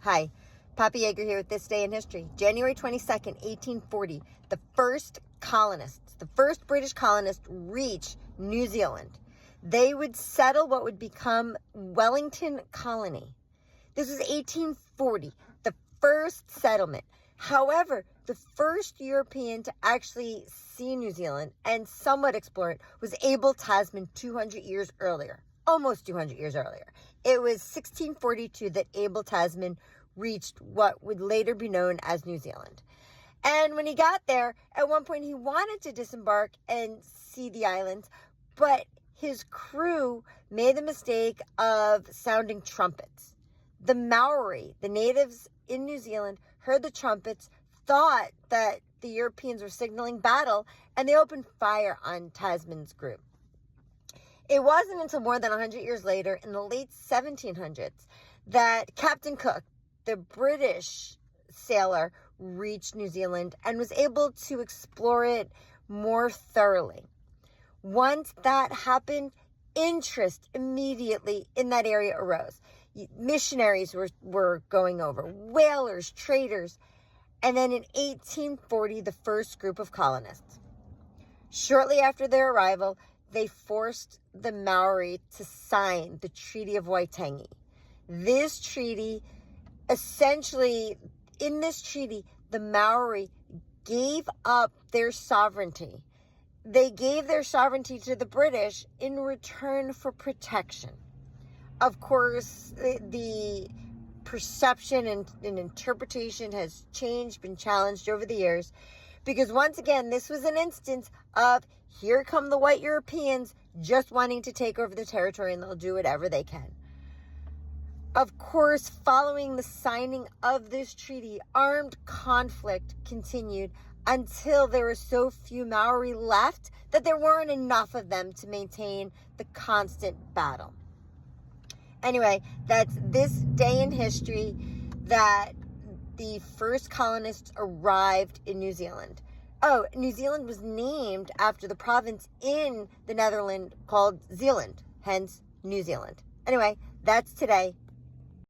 Hi, Papa Yeager here with This Day in History. January 22nd, 1840, the first British colonists reached New Zealand. They would settle what would become Wellington Colony. This was 1840, the first settlement. However, the first European to actually see New Zealand and somewhat explore it was Abel Tasman 200 years earlier. Almost 200 years earlier. It was 1642 that Abel Tasman reached what would later be known as New Zealand. And when he got there, at one point he wanted to disembark and see the islands, but his crew made the mistake of sounding trumpets. The Maori, the natives in New Zealand, heard the trumpets, thought that the Europeans were signaling battle, and they opened fire on Tasman's group. It wasn't until more than 100 years later, in the late 1700s, that Captain Cook, the British sailor, reached New Zealand and was able to explore it more thoroughly. Once that happened, interest immediately in that area arose. Missionaries were going over, whalers, traders, and then in 1840, the first group of colonists. Shortly after their arrival, they forced the Maori to sign the Treaty of Waitangi. This treaty, essentially, in this treaty, the Maori gave up their sovereignty. They gave their sovereignty to the British in return for protection. Of course, the perception and interpretation has changed, been challenged over the years, because once again, this was an instance of here come the white Europeans just wanting to take over the territory, and they'll do whatever they can. Of course, following the signing of this treaty, armed conflict continued until there were so few Maori left that there weren't enough of them to maintain the constant battle. Anyway, that's this day in history that the first colonists arrived in New Zealand. Oh, New Zealand was named after the province in the Netherlands called Zeeland, hence New Zealand. Anyway, that's today.